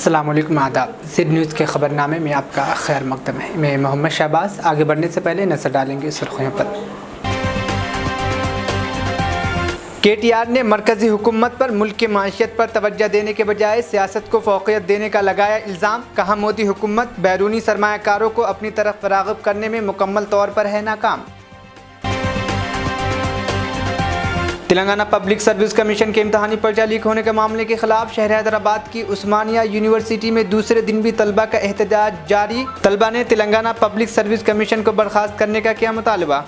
अस्सलाम वालेकुम आदाब। ज़ेड न्यूज़ के ख़बरनामे में आपका खैर मकदम है। मैं मोहम्मद शहबाज। आगे बढ़ने से पहले नज़र डालेंगे सुर्खियों पर। KTR ने मरकज़ी हुकूमत पर मुल्क की माशियत पर तवज्जो देने के बजाय सियासत को फ़ौक़ियत देने का लगाया इल्ज़ाम। कहा, मोदी हुकूमत बैरूनी सरमायाकारों को अपनी तरफ राग़िब करने में मुकम्मल तौर पर है नाकाम। तेलंगाना पब्लिक सर्विस कमीशन के इम्तहानी पर्चा लीक होने के मामले के खिलाफ शहर हैदराबाद की उस्मानिया यूनिवर्सिटी में दूसरे दिन भी तलबा का एहतजाज जारी। तलबा ने तेलंगाना पब्लिक सर्विस कमीशन को बर्खास्त करने का किया मुतालबा।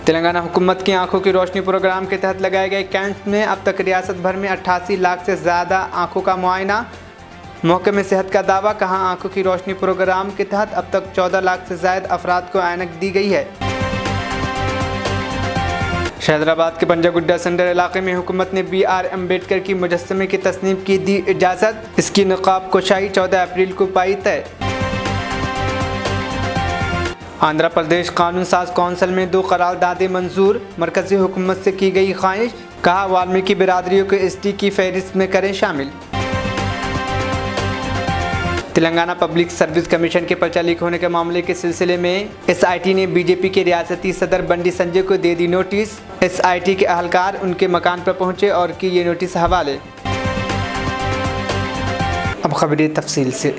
तेलंगाना हुकूमत की आंखों की रोशनी प्रोग्राम के तहत लगाए गए कैंप में अब तक रियासत भर में 88 लाख से ज़्यादा आंखों का मुआयना। महकमे सेहत का दावा। कहा, आंखों की रोशनी प्रोग्राम के तहत अब तक 14 लाख से ज़्यादा अफराद को ऐनक दी गई है। हैदराबाद के पंजागुड्डा सेंटर इलाके में हुकूमत ने BR अम्बेडकर की मुजस्समे की तस्नीम की दी इजाज़त। इसकी नक़ाब कुशाई 14 अप्रैल को पाई तय। आंध्र प्रदेश कानून साज कौंसिल में 2 करारदादें मंजूर। मरकज़ी हुकूमत से की गई ख्वाहिश। कहा, वाल्मीकि बिरादरियों को ST की फहरिस्त में करें शामिल। तेलंगाना पब्लिक सर्विस कमीशन के पर्चा लीक होने के मामले के सिलसिले में SIT ने BJP के रियासती सदर बंडी संजय को दे दी नोटिस। SIT के अहलकार उनके मकान पर पहुंचे और की ये नोटिस हवाले। अब खबरें तफसील से।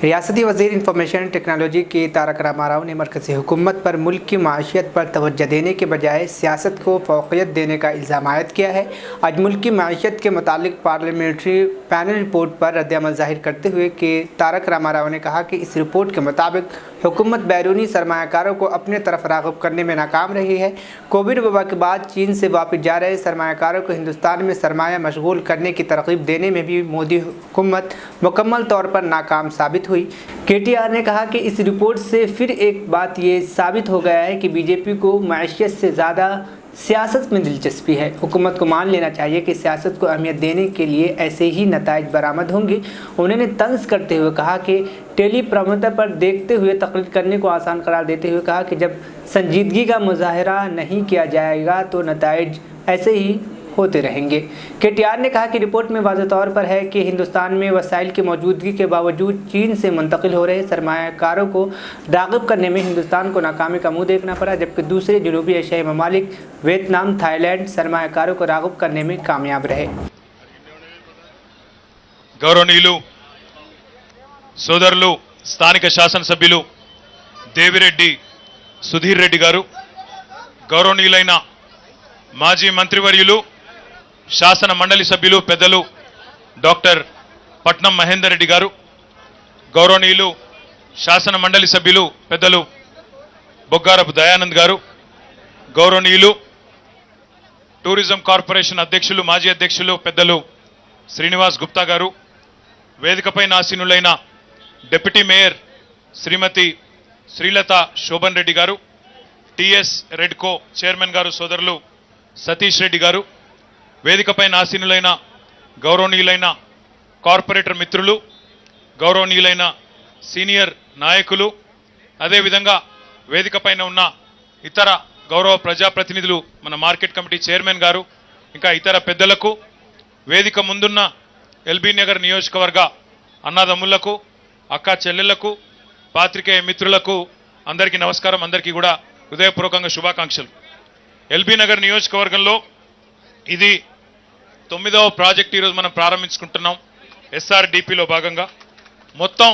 रियासती वज़ीर इंफॉर्मेशन टेक्नोलॉजी के तारक रामाराव ने मरकज़ी हुकूमत पर मुल्क की माशियत पर तवज्जो देने के बजाय सियासत को फ़ौक़ियत देने का इल्ज़ाम आयद किया है। आज मुल्क की माशियत के मुतालिक पार्लियामेंट्री पैनल रिपोर्ट पर रद्द-ए-अमल ज़ाहिर करते हुए कि तारक रामाराव ने कहा कि इस रिपोर्ट के मुताबिक हुकूमत बैरूनी सरमायाकारों को अपने तरफ राग़िब करने में नाकाम रही है। कोविड वबा के बाद चीन से वापस जा रहे सरमायाकारों को हिंदुस्तान में सरमाया मशगूल करने की तरग़ीब देने में भी मोदी हुकूमत मुकम्मल तौर पर नाकाम साबित हुई। KTR ने कहा कि इस रिपोर्ट से फिर एक बात ये साबित हो गया है कि BJP को माशियत से ज़्यादा सियासत में दिलचस्पी है। हुकूमत को मान लेना चाहिए कि सियासत को अहमियत देने के लिए ऐसे ही नताइज बरामद होंगे। उन्होंने तंज करते हुए कहा कि टेली प्रमोटर पर देखते हुए तकलीद करने को आसान करार देते हुए कहा कि जब संजीदगी का मुजाहरा नहीं किया जाएगा तो नताइज ऐसे ही होते रहेंगे। KTR ने कहा कि रिपोर्ट में वाज़ेह तौर पर है कि हिंदुस्तान में वसाइल की मौजूदगी के बावजूद चीन से मुंतकिल हो रहे सरमायाकारों को राग़िब करने में हिंदुस्तान को नाकामी का मुँह देखना पड़ा, जबकि दूसरे जनूबी एशियाई ममालिक वियतनाम, थाईलैंड सरमायाकारों को राग़िब करने में कामयाब रहे। गौरवनीयुलु సోదరులు స్థానిక శాసనసభ్యులు దేవిరెడ్డి సుధీర్ రెడ్డి గారు, గౌరవనీయులైన మాజీ మంత్రివర్యులు శాసన మండలి సభ్యులు పెద్దలు డాక్టర్ పట్నం మహేందర్ రెడ్డి గారు, గౌరవనీయులు శాసన మండలి సభ్యులు పెద్దలు బొగ్గారపు దయానంద్ గారు, గౌరవనీయులు టూరిజం కార్పొరేషన్ అధ్యక్షులు మాజీ అధ్యక్షులు పెద్దలు శ్రీనివాస్ గుప్తా గారు, వేదికపై ఆసీనులైన డిప్యూటీ మేయర్ శ్రీమతి శ్రీలత శోభన్ రెడ్డి గారు, TS రెడ్కో చైర్మన్ గారు సోదరులు సతీష్ రెడ్డి గారు, వేదికపై ఆసీనులైన గౌరవనీయులైన కార్పొరేటర్ మిత్రులు, గౌరవనీయులైన సీనియర్ నాయకులు, అదేవిధంగా వేదికపైన ఉన్న ఇతర గౌరవ ప్రజాప్రతినిధులు, మన మార్కెట్ కమిటీ చైర్మన్ గారు, ఇంకా ఇతర పెద్దలకు, వేదిక ముందున్న LB నగర్ నియోజకవర్గ అన్నదమ్ములకు, అక్క చెల్లెళ్లకు, పాత్రికేయ మిత్రులకు అందరికీ నమస్కారం. అందరికీ కూడా హృదయపూర్వకంగా శుభాకాంక్షలు. LB నగర్ నియోజకవర్గంలో ఇది 9వ ప్రాజెక్ట్ ఈరోజు మనం ప్రారంభించుకుంటున్నాం. SRDPలో భాగంగా మొత్తం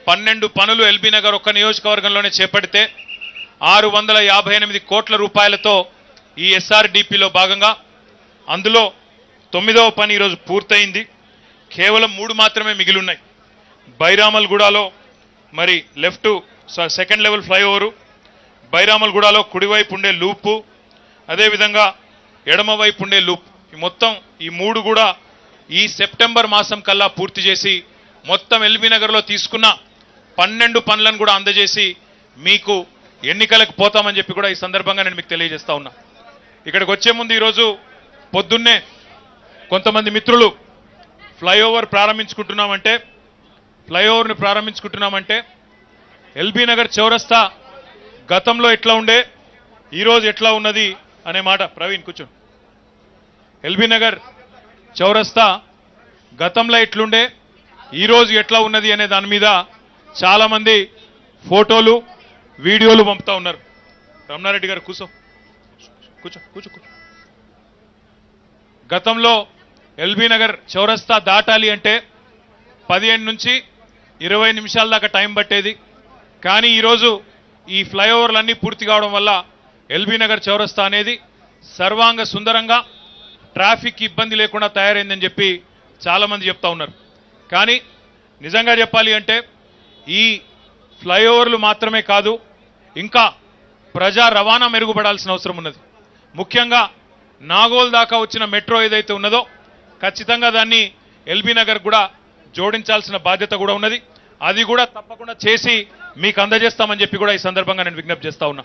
12 పనులు LB నగర్ ఒక్క నియోజకవర్గంలోనే చేపడితే 658 కోట్ల రూపాయలతో ఈ SRDPలో భాగంగా అందులో 9వ పని ఈరోజు పూర్తయింది. కేవలం 3 మాత్రమే మిగిలి ఉన్నాయి. బైరామల్గూడలో మరి లెఫ్ట్ సెకండ్ లెవెల్ ఫ్లైఓవరు, బైరామల్గూడలో కుడివైపు ఉండే లూపు, అదేవిధంగా ఎడమవైపు ఉండే లూప్, మొత్తం ఈ 3 కూడా ఈ సెప్టెంబర్ మాసం కల్లా పూర్తి చేసి మొత్తం LB నగర్లో తీసుకున్న 12 పనులను కూడా అందజేసి మీకు ఎన్నికలకు పోతామని చెప్పి కూడా ఈ సందర్భంగా నేను మీకు తెలియజేస్తా ఉన్నా. ఇక్కడికి వచ్చే ముందు ఈరోజు పొద్దున్నే కొంతమంది మిత్రులు ఫ్లైఓవర్ని ప్రారంభించుకుంటున్నామంటే LB నగర్ చౌరస్తా గతంలో ఎట్లా ఉండే ఈరోజు ఎట్లా ఉన్నది అనే మాట. ప్రవీణ్ కూర్చోండి. LB నగర్ చౌరస్తా గతంలో ఎట్లుండే ఈరోజు ఎట్లా ఉన్నది అనే దాని మీద చాలామంది ఫోటోలు వీడియోలు పంపుతా ఉన్నారు. రమణారెడ్డి గారు కూర్చో కూర్చో కూర్చో కూర్చో. గతంలో ఎల్బీ నగర్ చౌరస్తా దాటాలి అంటే 15 నుంచి 20 నిమిషాల దాకా టైం పట్టేది. కానీ ఈరోజు ఈ ఫ్లైఓవర్లన్నీ పూర్తి కావడం వల్ల ఎల్బీ నగర్ చౌరస్తా అనేది సర్వాంగ సుందరంగా ట్రాఫిక్ ఇబ్బంది లేకుండా తయారైందని చెప్పి చాలామంది చెప్తా ఉన్నారు. కానీ నిజంగా చెప్పాలి అంటే ఈ ఫ్లైఓవర్లు మాత్రమే కాదు, ఇంకా ప్రజా రవాణా మెరుగుపడాల్సిన అవసరం ఉన్నది. ముఖ్యంగా నాగోల్ దాకా వచ్చిన మెట్రో ఏదైతే ఉన్నదో ఖచ్చితంగా దాన్ని ఎల్బీ నగర్ కూడా జోడించాల్సిన బాధ్యత కూడా ఉన్నది. అది కూడా తప్పకుండా చేసి మీకు అందజేస్తామని చెప్పి కూడా ఈ సందర్భంగా నేను విజ్ఞప్తి చేస్తా ఉన్నా.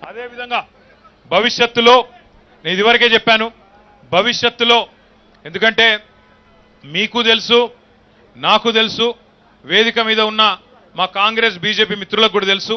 అదేవిధంగా భవిష్యత్తులో నేను ఇదివరకే చెప్పాను, భవిష్యత్తులో ఎందుకంటే మీకు తెలుసు, నాకు తెలుసు, వేదిక మీద ఉన్న మా కాంగ్రెస్ బీజేపీ मित्रुలకు కూడా తెలుసు.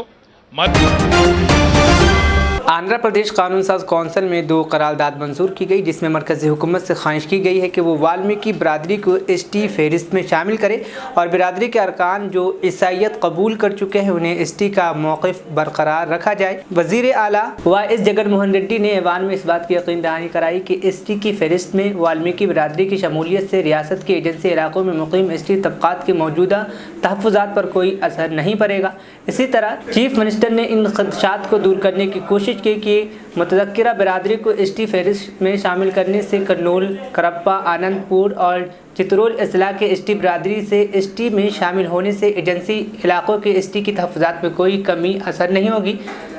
आंध्र प्रदेश कानून साज कौंसिल में 2 करारदाद मंजूर की गई, जिसमें मरकज़ी हुकूमत से ख्वाहिश की गई है कि वो वाल्मीकि बरादरी को एसटी फहरिस्त में शामिल करे और बिरादरी के अरकान जो ईसाईयत कबूल कर चुके हैं उन्हें एसटी का मौक़िफ़ बरकरार रखा जाए। वज़ीर आला वाइस जगन मोहन रेड्डी ने ऐवान में इस बात की यकीन दहानी कराई कि एसटी की फहरिस्त में वाल्मीकि बरादरी की शमूलियत से रियासत के एजेंसी इलाकों में मुक़ीम एसटी तबक़ात के मौजूदा तहफ़्फ़ुज़ात पर कोई असर नहीं पड़ेगा। इसी तरह चीफ मिनिस्टर ने इन ख़दशात को दूर करने की कोशिश की कि मुतज़क्किरा बिरादरी को एसटी फहरिस्त में शामिल करने से करनूल, करप्पा, आनंदपुर और चित्रोल अजला के एसटी बिरादरी से एसटी में शामिल होने से एजेंसी इलाकों के एसटी की तहफ़्फ़ुज़ात में कोई कमी असर नहीं होगी।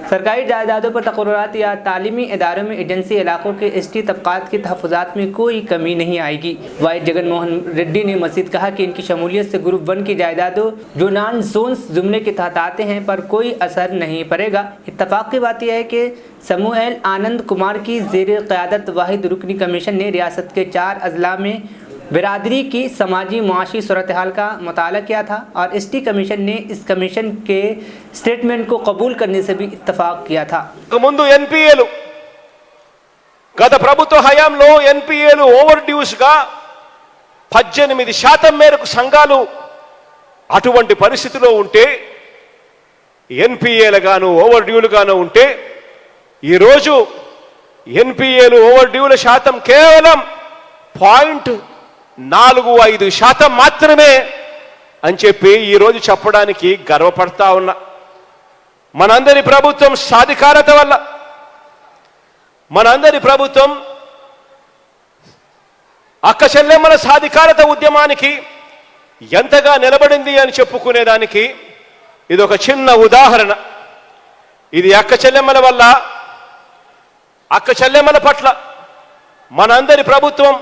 सरकारी जायदादों पर तक़र्रुरात या तालीमी इदारों में एजेंसी इलाकों के एसटी तबक़ात की तहफ़्फ़ुज़ात में कोई कमी नहीं आएगी। वाइस जगन मोहन रेड्डी ने मज़ीद कहा कि इनकी शमूलियत से ग्रुप 1 की जायदादों जो नॉन जोन्स जुमले के तहत आते हैं पर कोई असर नहीं पड़ेगा। इत्तफ़ाक़ की बात यह है कि समूएल आनंद कुमार की ज़ेर क़यादत वाहिद रुकनी कमीशन ने रियासत के 4 अजला में बिरादरी की समाजी मुआशी सूरत हाल का मुताला किया था और एसटी कमीशन ने इस कमीशन के स्टेटमेंट को कबूल करने से भी इत्तफाक किया था। ముందు ఎన్పిఏలు గత ప్రభుత్వ హయాంలో ఎన్పిఏలు ఓవర్ డ్యూస్ గా 18% మేరకు సంఘాలు అటువంటి పరిస్థితిలో ఉంటే ఎన్పిఏలు గాను ఓవర్ డ్యూలు గాను ఉంటే ఈ రోజు ఎన్పిఏలు ఓవర్ డ్యూల శాతం కేవలం 0.45% మాత్రమే అని చెప్పి ఈ రోజు చెప్పడానికి గర్వపడతా ఉన్నా. మనందరి ప్రభుత్వం సాధికారత వల్ల, మనందరి ప్రభుత్వం అక్క చెల్లెమ్మల సాధికారత ఉద్యమానికి ఎంతగా నిలబడింది అని చెప్పుకునేదానికి ఇది ఒక చిన్న ఉదాహరణ. ఇది అక్క చెల్లెమ్మల వల్ల, అక్క చెల్లెమ్మల పట్ల మనందరి ప్రభుత్వం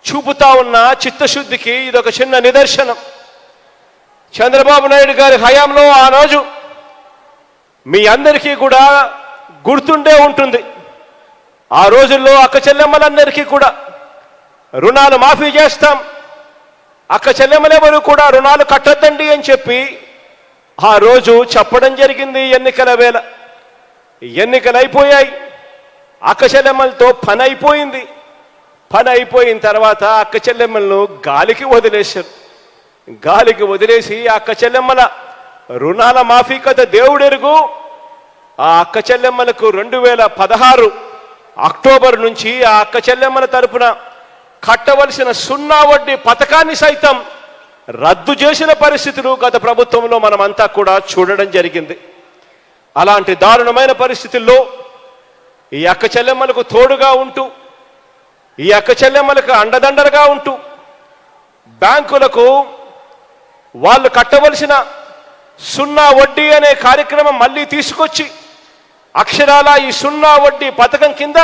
చూపుతా ఉన్న చిత్తశుద్ధికి ఇది ఒక చిన్న నిదర్శనం. చంద్రబాబు నాయుడు గారి హయాంలో ఆ రోజు మీ అందరికీ కూడా గుర్తుండే ఉంటుంది. ఆ రోజుల్లో అక్క చెల్లెమ్మలందరికీ కూడా రుణాలు మాఫీ చేస్తాం, అక్క చెల్లెమ్మలెవరు కూడా రుణాలు కట్టొద్దండి అని చెప్పి ఆ రోజు చెప్పడం జరిగింది. ఎన్నికల వేళ ఎన్నికలు అయిపోయాయి, అక్క చెల్లెమ్మలతో పని అయిపోయింది. పని అయిపోయిన తర్వాత అక్క చెల్లెమ్మలను గాలికి వదిలేశారు. గాలికి వదిలేసి అక్క చెల్లెమ్మల రుణాల మాఫీ కథ దేవుడెరుగు. ఆ అక్క చెల్లెమ్మలకు 2016 అక్టోబర్ నుంచి ఆ అక్క చెల్లెమ్మల తరపున కట్టవలసిన 0 వడ్డీ పథకాన్ని సైతం రద్దు చేసిన పరిస్థితులు గత ప్రభుత్వంలో మనమంతా కూడా చూడడం జరిగింది. అలాంటి దారుణమైన పరిస్థితుల్లో ఈ అక్క చెల్లెమ్మలకు తోడుగా ఉంటూ, ఈ అక్క చెల్లెమ్మలకు అండదండలుగా ఉంటూ బ్యాంకులకు వాళ్ళు కట్టవలసిన 0 వడ్డీ అనే కార్యక్రమం మళ్ళీ తీసుకొచ్చి అక్షరాల ఈ 0 వడ్డీ పథకం కింద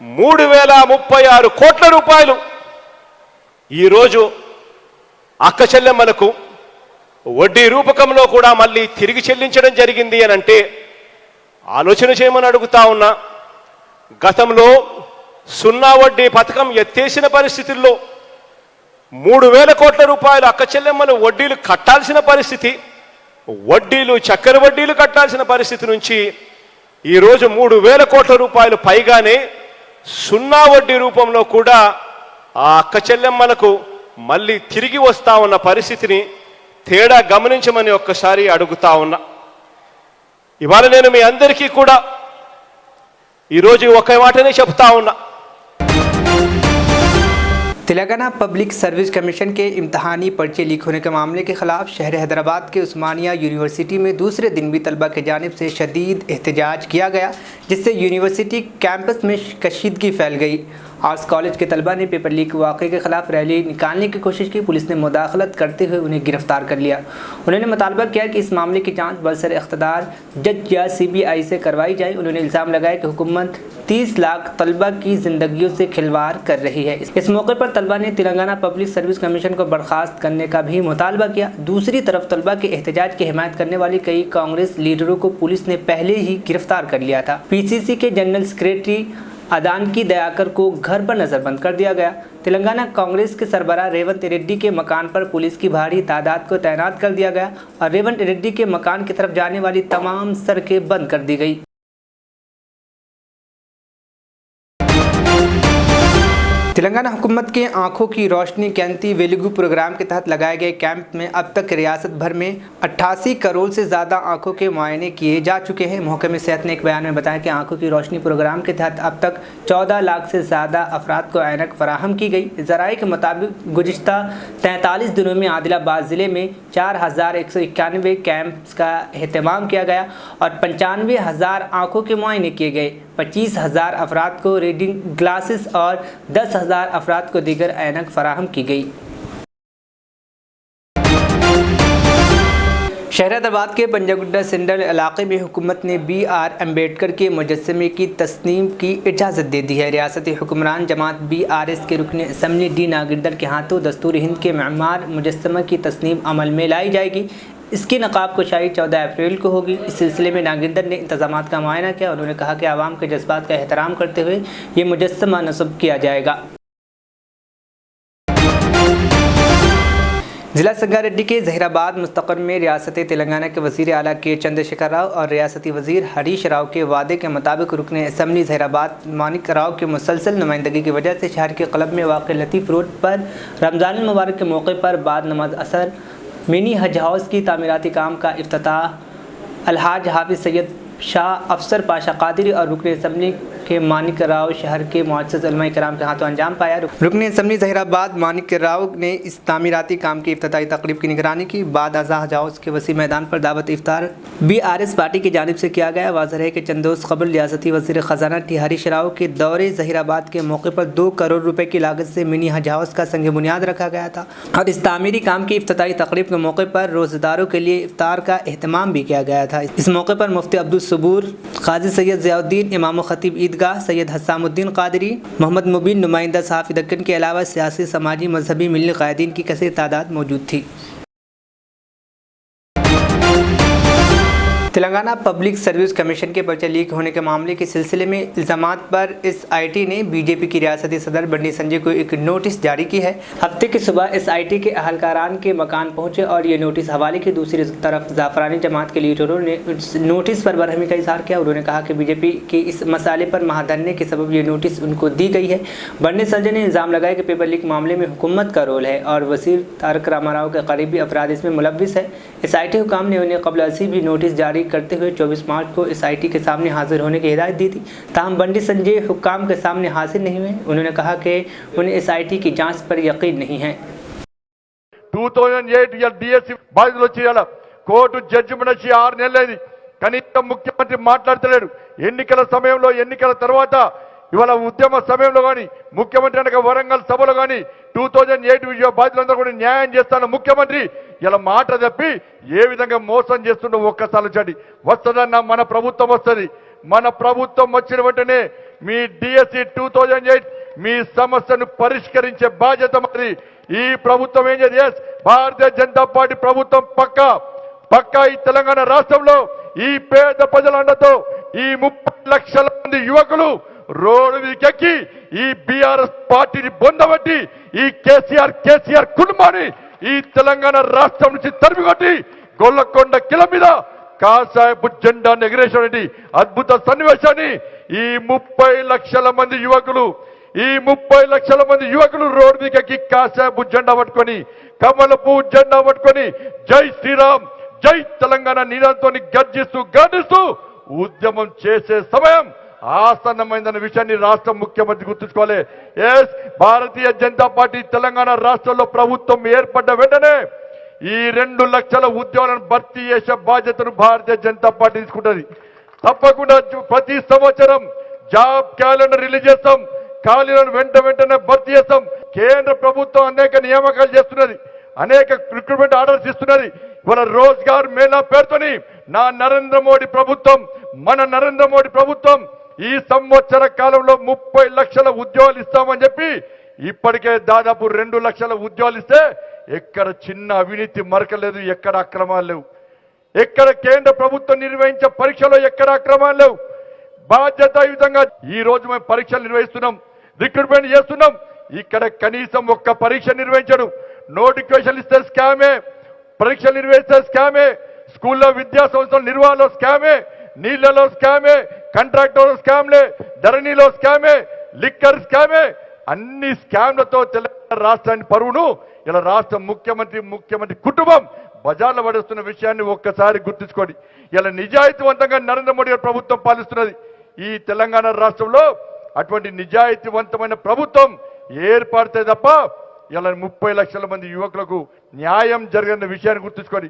3036 కోట్ల రూపాయలు ఈరోజు అక్క చెల్లెమ్మలకు వడ్డీ రూపకంలో కూడా మళ్ళీ తిరిగి చెల్లించడం జరిగింది అని అంటే ఆలోచన చేయమని అడుగుతా ఉన్నా. గతంలో 0 వడ్డీ పథకం ఎత్తేసిన పరిస్థితుల్లో 3000 కోట్ల రూపాయలు అక్క చెల్లెమ్మలు వడ్డీలు కట్టాల్సిన పరిస్థితి, వడ్డీలు చక్కెర వడ్డీలు కట్టాల్సిన పరిస్థితి నుంచి ఈరోజు 3000 కోట్ల రూపాయలు పైగానే 0 వడ్డీ రూపంలో కూడా ఆ అక్క చెల్లెమ్మలకు మళ్ళీ తిరిగి వస్తా ఉన్న పరిస్థితిని తేడా గమనించమని ఒక్కసారి అడుగుతా ఉన్నా. ఇవాళ నేను మీ అందరికీ కూడా ఈరోజు ఒక మాటనే చెప్తా ఉన్నా. तेलंगाना पब्लिक सर्विस कमीशन के इम्तहानी पर्चे लीक होने के मामले के खिलाफ शहर हैदराबाद के उस्मानिया यूनिवर्सिटी में दूसरे दिन भी तलबा की जानिब से शदीद एहतजाज किया गया, जिससे यूनिवर्सिटी कैंपस में कशीदगी फैल गई। आर्ट्स कॉलेज के तलबा ने पेपर लीक वाक़े के खिलाफ रैली निकालने की कोशिश की। पुलिस ने मुदाखलत करते हुए उन्हें गिरफ्तार कर लिया। उन्होंने मुतालबा किया कि इस मामले की जांच बरसर इख्तदार जज या CBI से करवाई जाए। उन्होंने इल्ज़ाम लगाया कि हुकूमत 30 लाख तलबा की ज़िंदगियों से खिलवाड़ कर रही है। इस मौके पर तलबा ने तेलंगाना पब्लिक सर्विस कमीशन को बर्खास्त करने का भी मुतालबा किया। दूसरी तरफ तलबा के एहतजाज की हिमायत करने वाली कई कांग्रेस लीडरों को पुलिस ने पहले ही गिरफ्तार कर लिया था। PCC के जनरल सेक्रेटरी अदानकी दयाकर को घर पर नजरबंद कर दिया गया। तेलंगाना कांग्रेस के सरबराह रेवंत रेड्डी के मकान पर पुलिस की भारी तादाद को तैनात कर दिया गया और रेवंत रेड्डी के मकान की तरफ जाने वाली तमाम सड़कें बंद कर दी गई। तेलंगाना हुकूमत के आंखों की रोशनी कैंती वेलुगु प्रोग्राम के तहत लगाए गए कैंप में अब तक रियासत भर में 88 करोड़ से ज़्यादा आंखों के मुआयने किए जा चुके हैं। महकमे सेहत ने एक बयान में बताया कि आंखों की रोशनी प्रोग्राम के तहत अब तक 14 लाख से ज़्यादा अफराद को ऐनक फराहम की गई। ज़राए के मुताबिक गुज़िश्ता 43 दिनों में आदिलाबाद ज़िले में 4191 कैंप्स का एहतमाम किया गया और 95,000 आँखों के मुआयने किए गए। 25,000 अफराद को रीडिंग ग्लासेस और 10,000 अफराद को दीगर ऐनक फराहम की गई। शहर हैदराबाद के पंजागुड्डा सेंट्रल इलाके में हुकूमत ने BR अम्बेडकर के मुजस्समे की तस्नीम की इजाज़त दे दी है। रियासती हुक्मरान जमात BRS के रुकन असम्बली D नागिरदर के हाथों दस्तूर हिंद के मेमार मुजस्समा की तस्नीम अमल में लाई जाएगी। इसकी नकाब कुशाई 14 अप्रैल को होगी। इस सिलसिले में नागिरदर ने इंतजामात का मुआयना किया। उन्होंने कहा कि आवाम के जज्बात का एहतराम करते हुए ये मुजस्समा नस्ब किया जाएगा। जिला संगारेड्डी के जहीराबाद मुस्तक़र में रियासत तेलंगाना के वज़ीर आला के चंद्रशेखर राव और रियासती वज़ीर हरीश राव के वादे के मुताबिक रुकन असम्बली जहीराबाद मानिक राव के मुसलसल नुमाइंदगी की वजह से शहर के क़लब में वाक़ लतीफ़ रोड पर रमज़ान मुबारक के मौके पर बाद नमाज असर मिनी हज हाउस की तामीराती काम का इफ्तिताह अलहाज हाफिज़ सैयद शाह अफसर पाशा कादरी और रुकन असम्बली के मानिक राव शहर के मुअज़्ज़ज़ उलमा कराम के हाथों अंजाम पाया। रुकन असम्बली जहीराबाद मानिक राव ने इस तामीराती काम की इफ्तिताई तकरीब की निगरानी की। बाद अज़ा हज हाउस के वसी मैदान पर दावत इफ्तार BRS पार्टी की जानिब से किया गया। वाज़ेह है कि चंद रोज़ कबल रियासती वज़ीर ख़जाना टी हरीश राव के दौरे जहीराबाद के मौके पर 2 करोड़ रुपए की लागत से मिनी हज हाउस का संग बुनियाद रखा गया था और इस तामीरी काम की इफ्तिताई तकरीब के मौके पर रोज़ेदारों के लिए इफ्तार का एहतमाम भी किया गया था। इस मौके पर मुफ्ती अब्दुल सबूर, काजी सैयद ज़ियाउद्दीन, इमाम ख़तीब ईदगाह सैयद हसामुद्दीन कादरी, मोहम्मद मुबीन, नुमाइंदा सहाफ़ी दक्कन के अलावा सियासी, समाजी, मजहबी, मिल्ली क़ायदीन की कसीर तादाद मौजूद थी। तेलंगाना पब्लिक सर्विस कमीशन के पर्चे लीक होने के मामले के सिलसिले में इल्ज़ामात पर SIT ने BJP की रियासती सदर बंडी संजय को एक नोटिस जारी की है। हफ्ते की सुबह SIT के अहलकारान के मकान पहुंचे और ये नोटिस हवाले की दूसरी तरफ जाफरानी जमात के लीडरों ने उस नोटिस पर बरहमी का इजहार किया। उन्होंने कहा कि BJP के इस मसाले पर महाधरने के सबब ये नोटिस उनको दी गई है। बंडी संजय ने इल्ज़ाम लगाया कि पेपर लीक मामले में हुकूमत का रोल है और वज़ीर तारक रामाराव के करीबी अफराद इसमें मुलव्विस है। SIT हुकाम ने उन्हें कबल अज़ी भी नोटिस जारी करते हुए 24 मार्च को SIT के सामने हाजिर होने की हिदायत दी थी। ताहम बंडी संजय हुक्काम के सामने हाजिर नहीं हुए। उन्होंने कहा कि उन्हें SIT की जांच पर यकीन नहीं है। 2008 DSC బాధితులు వచ్చి ఇలా కోర్టు జడ్జిమెంట్ వచ్చి 6 నెలలైంది. కనీసం ముఖ్యమంత్రి మాట్లాడతలేడు. ఎన్నికల సమయంలో ఎన్నికల తర్వాత ఇవాళ ఉద్యమ సమయంలో గాని ముఖ్యమంత్రి అనక వరంగల్ సభలో గాని 2008 బాధితులందరూ కూడా న్యాయం చేస్తాను ముఖ్యమంత్రి ఇలా మాట తప్పి ఏ విధంగా మోసం చేస్తుండో ఒక్కసారి చడి వస్తదన్న మన ప్రభుత్వం వస్తది. మన ప్రభుత్వం వచ్చిన వెంటనే మీ DSC 2008 మీ సమస్యను పరిష్కరించే బాధ్యత మరి ఈ ప్రభుత్వం ఏం చేయాలి. భారతీయ జనతా పార్టీ ప్రభుత్వం పక్కా ఈ తెలంగాణ రాష్ట్రంలో ఈ పేద ప్రజల అండతో ఈ 30 లక్షల మంది యువకులు రోడ్డు మీదకి ఈ BRS పార్టీని బొందబట్టి ఈ కేసీఆర్ కుటుంబాన్ని ఈ తెలంగాణ రాష్ట్రం నుంచి తరిమికొట్టి గొల్లకొండ కిల మీద కాషాయపు జెండాను ఎగరేసినటువంటి అద్భుత సన్నివేశాన్ని ఈ 30 లక్షల మంది యువకులు ఈ 30 లక్షల మంది యువకులు రోడ్డు మీదకి కాశాపు జెండా పట్టుకొని కమలపు జెండా పట్టుకొని జై శ్రీరామ్ జై తెలంగాణ నినాదంతో గర్జిస్తూ ఉద్యమం చేసే సమయం ఆసన్నమైందన్న విషయాన్ని రాష్ట్ర ముఖ్యమంత్రి గుర్తుంచుకోవాలి. ఎస్, భారతీయ జనతా పార్టీ తెలంగాణ రాష్ట్రంలో ప్రభుత్వం ఏర్పడ్డ వెంటనే ఈ 2 లక్షల ఉద్యోగాలను భర్తీ చేసే బాధ్యతను భారతీయ జనతా పార్టీ తీసుకుంటుంది. తప్పకుండా ప్రతి సంవత్సరం జాబ్ క్యాలెండర్ రిలీజ్ చేస్తాం, ఖాళీలను వెంటనే భర్తీ చేస్తాం. కేంద్ర ప్రభుత్వం అనేక నియామకాలు చేస్తున్నది, అనేక రిక్రూట్మెంట్ ఆర్డర్స్ ఇస్తున్నది. ఇవాళ రోజ్గార్ మేళా పేరుతోని మన నరేంద్ర మోడీ ప్రభుత్వం ఈ సంవత్సర కాలంలో 30 లక్షల ఉద్యోగాలు ఇస్తామని చెప్పి ఇప్పటికే దాదాపు 2 లక్షల ఉద్యోగాలు ఇస్తే ఎక్కడ చిన్న అవినీతి మరకలేదు, ఎక్కడ అక్రమాలు లేవు. ఎక్కడ కేంద్ర ప్రభుత్వం నిర్వహించే పరీక్షలో ఎక్కడ అక్రమాలు లేవు. బాధ్యతాయుతంగా ఈ రోజు మేము పరీక్షలు నిర్వహిస్తున్నాం, రిక్రూట్మెంట్ చేస్తున్నాం. ఇక్కడ కనీసం ఒక్క పరీక్ష నిర్వహించడు. నోటిఫికేషన్ ఇస్తే స్కామే, పరీక్షలు నిర్వహిస్తే స్కామే, స్కూల్లో విద్యా సంస్థల నిర్వహణలో స్కామే, నీళ్లలో స్కామే, కాంట్రాక్టర్ స్కామ్లే, ధరణిలో స్కామే, లిక్కర్ స్కామే, అన్ని స్కామ్లతో తెలంగాణ రాష్ట్రాన్ని పరువును ఇలా రాష్ట్ర ముఖ్యమంత్రి కుటుంబం బజార్లో పడేస్తున్న విషయాన్ని ఒక్కసారి గుర్తుంచుకోండి. ఇలా నిజాయితీవంతంగా నరేంద్ర మోడీ గారి ప్రభుత్వం పాలిస్తున్నది. ఈ తెలంగాణ రాష్ట్రంలో అటువంటి నిజాయితీవంతమైన ప్రభుత్వం ఏర్పడితే తప్ప ఇలా 30 లక్షల మంది యువకులకు న్యాయం జరిగిన విషయాన్ని గుర్తుంచుకోండి.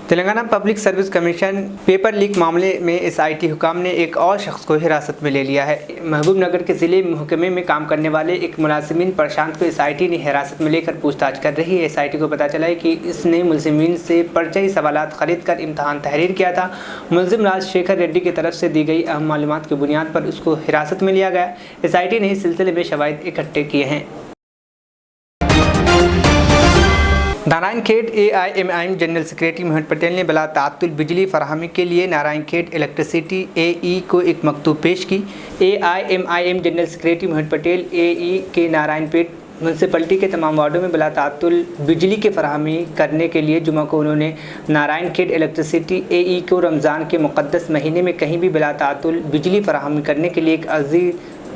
Telangana public service commission paper leak मामले में एसआईटी हुकाम ने एक और शख्स को हिरासत में ले लिया है। महबूबनगर के जिले महकमे में काम करने वाले एक मुलाजिमीन प्रशांत को एसआईटी ने हिरासत में लेकर पूछताछ कर रही है। एसआईटी को पता चला है कि इसने मुलजिमीन से पर्ची सवालात खरीद कर इम्तहान तहरीर किया था। मुलजिम राजशेखर रेड्डी की तरफ से दी गई अहम मालूमात की बुनियाद पर उसको हिरासत में लिया गया। एसआईटी ने इस सिलसिले में शवाहिद इकट्ठे किए हैं। नारायण खेड AIMIM general secretary Mohan Patel ने बिला तात्तुल बिजली फराहमी के लिए नारायण खेड इलेक्ट्रिसिटी AE को एक मकतूब पेश की। AIMIM general secretary Mohan Patel AE के नारायणपेट म्यूनसिपलिटी के तमाम वार्डों में बिला तात्तुल बिजली की फराहमी करने के लिए जुमा को उन्होंने नारायण खेड इलेक्ट्रिसिटी AE को रमज़ान के मुक़द्दस महीने में कहीं भी बिला तात्तुल बिजली फराहमी करने के लिए एक अर्जी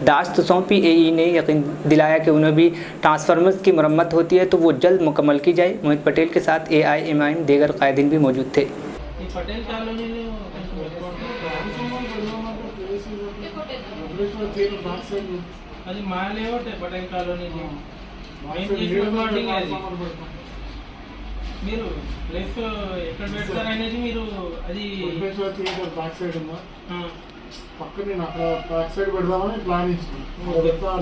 दाश्त सौंपी। AE ने यकीन दिलाया कि उन्हें भी ट्रांसफार्मर्स की मरम्मत होती है तो वो जल्द मुकम्मल की जाए। मोहित पटेल के साथ AIMIM दीगर कायदीन भी मौजूद थे। అది మా లేఅవుట్ పటేల్ కాలనీ మేము చేసిన ప్లాటింగ్ అది మీరు ప్లేస్ ఎక్కడ పెడతారు అనేది మీరు అది బ్యాక్ సైడ్ ఉందా పక్కన నేను అక్కడ బ్యాక్ సైడ్ పెడదామని ప్లాన్ ఇచ్చిన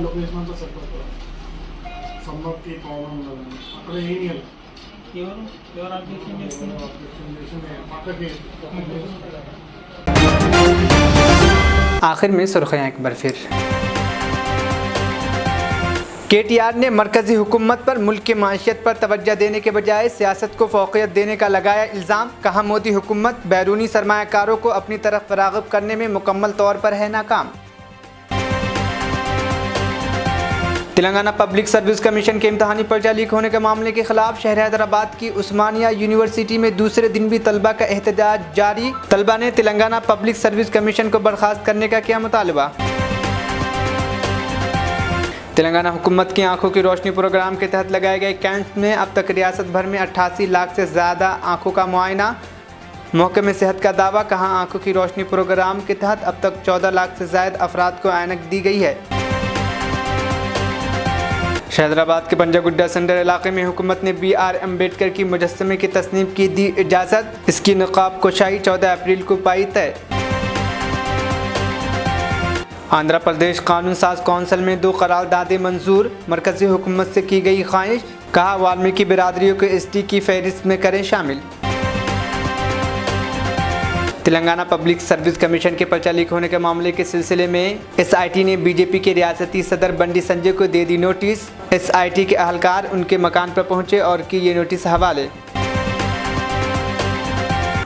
లొకేషన్ అంతా సెట్ అవుతుంది. సమ్మర్కి ప్రాబ్లం ఉండదు అక్కడ ఏం ఎవరు అబ్జెక్షన్ చేస్తున్నారు పక్కకి आखिर में सुर्खियाँ एक बार फिर। KTR ने मरकजी हुकूमत पर मुल्क की माशियत पर तवज्जो देने के बजाय सियासत को फ़ौक़ियत देने का लगाया इल्ज़ाम। कहा मोदी हुकूमत बैरूनी सरमायाकारों को अपनी तरफ राग़िब करने में मुकम्मल तौर पर है नाकाम। तेलंगाना पब्लिक सर्विस कमीशन के इम्तहानी पर्चा लीक होने के मामले के खिलाफ शहर हैदराबाद की उस्मानिया यूनिवर्सिटी में दूसरे दिन भी तलबा का एहतजाज जारी। तलबा ने तेलंगाना पब्लिक सर्विस कमीशन को बर्खास्त करने का किया मुतालबा। तेलंगाना हुकूमत की आंखों की रोशनी प्रोग्राम के तहत लगाए गए कैंप में अब तक रियासत भर में 88 लाख से ज़्यादा आंखों का मुआयना। महकमे सेहत का दावा। कहा आंखों की रोशनी प्रोग्राम के तहत अब तक 14 लाख से ज़्यादा अफराद को ऐनक दी गई है। हैदराबाद के पंजागुड्डा सेंटर इलाके में हुकूमत ने BR अम्बेडकर की मुजस्समे की तस्नीम की दी इजाज़त। इसकी नक़ाब कुशाई 14 अप्रैल को पाई तय। आंध्र प्रदेश कानून साज कौंसिल में 2 करारदादें मंजूर। मरकज़ी हुकूमत से की गई ख्वाहिश। कहा वाल्मीकि बिरादरियों को ST की फहरिस्त में करें शामिल। तेलंगाना पब्लिक सर्विस कमीशन के पर्चा लीक होने के मामले के सिलसिले में SIT ने BJP के रियासती सदर बंडी संजय को दे दी नोटिस। SIT के अहलकार उनके मकान पर पहुंचे और की ये नोटिस हवाले।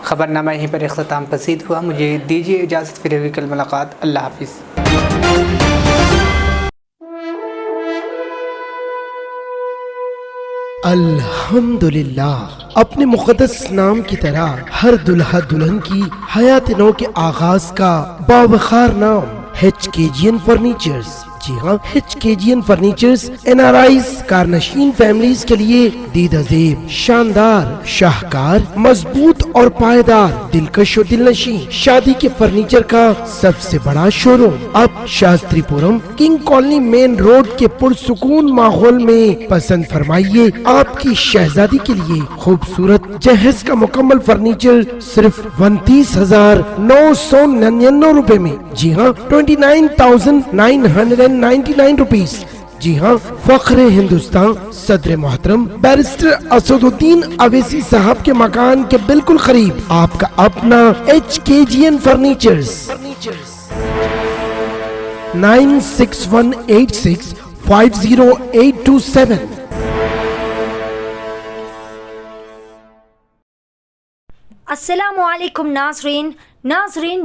खबरनामा यहीं पर इख्तिताम पसीद हुआ। मुझे दीजिए इजाज़त, फिर होगी कल मुलाकात। अल्लाह हाफिज़। अल्हम्दुलिल्लाह। अपने मुक़द्दस नाम की तरह हर दुल्हा दुल्हन की हयात नौ के आगाज का बावखार नाम HKGN फर्नीचर्स। जी हाँ, HKGN फर्नीचर्स NRIs कारनशीन फैमिलीज के लिए दीदाजेब, शानदार, शाहकार, मजबूत और पायदार, दिलकश और दिलनशीं शादी के फर्नीचर का सबसे बड़ा शोरूम अब Shastripuram king colony main road के पुरसुकून माहौल में। पसंद फरमाइए आपकी शहजादी के लिए खूबसूरत जहेज का मुकम्मल फर्नीचर सिर्फ 29,999 रुपए में। जी हाँ, 29,999 रुपीस। जी हाँ, फख्र हिंदुस्तान सदर मोहतरम बैरिस्टर असदुद्दीन अवैसी साहब के मकान के बिल्कुल करीब आपका अपना HKGN फर्नीचर्स। 9618650827। अस्सलामुअलैकुम नाजरीन,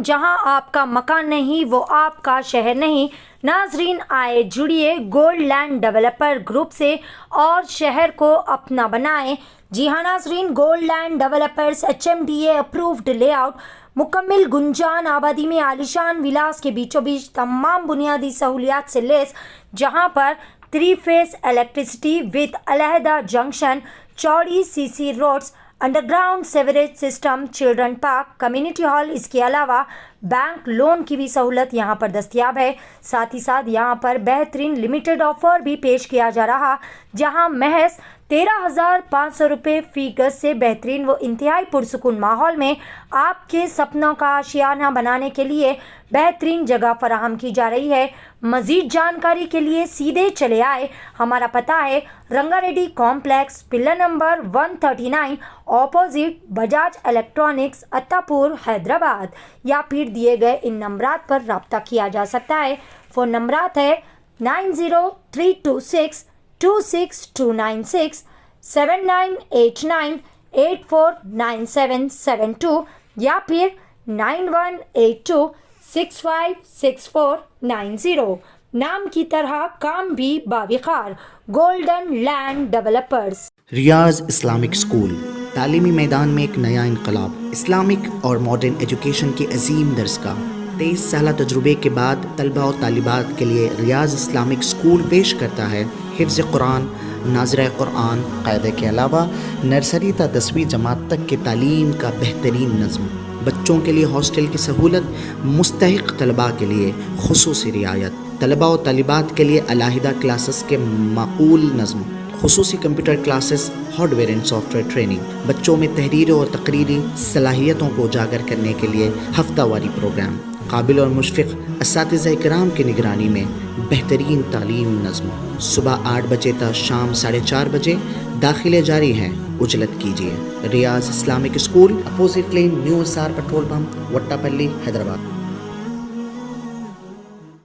जहां आपका मकान नहीं वो आपका शहर नहीं। नाजरीन, आए जुड़िए गोल्ड लैंड डेवलपर ग्रुप से और शहर को अपना बनाएं। जी हाँ नाजरीन, gold land developers HMDA approved layout, मुकम्मल गुंजान आबादी में आलिशान विलास के बीचों बीच तमाम बुनियादी सहूलियात से लेस, जहां पर 3 फेस इलेक्ट्रिसिटी विद अलहदा जंक्शन, चौड़ी CC roads, underground sewerage system, children park, community hall. इसके अलावा बैंक लोन की भी सहूलत यहाँ पर दस्तयाब है। साथ ही साथ यहाँ पर बेहतरीन लिमिटेड ऑफर भी पेश किया जा रहा, जहाँ महज 13,500 रुपये फी गज से बेहतरीन व इंतहाई पुरसुकून माहौल में आपके सपनों का आशियाना बनाने के लिए बेहतरीन जगह फराहम की जा रही है। मज़ीद जानकारी के लिए सीधे चले आए। हमारा पता है Rangareddy complex, pillar number 139, opposite Bajaj electronics, Attapur, Hyderabad. या फिर दिए गए इन नंबरात पर रब्ता किया जा सकता है। फ़ोन नंबरात है 9032626296, 7989849772 या फिर 9182656490। नाम की तरह काम भी बाविकार, गोल्डन लैंड डेवलपर्स। रियाज इस्लामिक स्कूल तालीमी मैदान में एक नया इनकलाब। इस्लामिक और मॉडर्न एजुकेशन की अजीम दरसगाह। 23 साल तजुर्बे के बाद तलबा और तालिबात के लिए रियाज इस्लामिक स्कूल पेश करता है हिफ्ज़ कुरान, नाज़िरा कुरान क़ायदे के अलावा नर्सरी ता 10वीं जमात तक की तालीम का बेहतरीन नज़्म। बच्चों के लिए हॉस्टल की सहूलत, मुस्तहिक़ तलबा के लिए खुसूसी रियायत, तलबा और तालिबात के लिए अलहदा क्लासेस के माकूल नज़्म, खुसूसी computer classes, hardware and software training. बच्चों में तहरीरी और तकरीरी सलाहियतों को उजागर करने के लिए हफ्तावारी प्रोग्राम। काबिल और मुशफ़िक़ असातिज़ा इकराम की निगरानी में बेहतरीन तालीम नज़्म। सुबह 8 बजे तक शाम 4:30 बजे दाखिले जारी हैं। उजलत कीजिए। Riyaz Islamic school, opposite lane, new SR petrol pump, Vattepally, Hyderabad.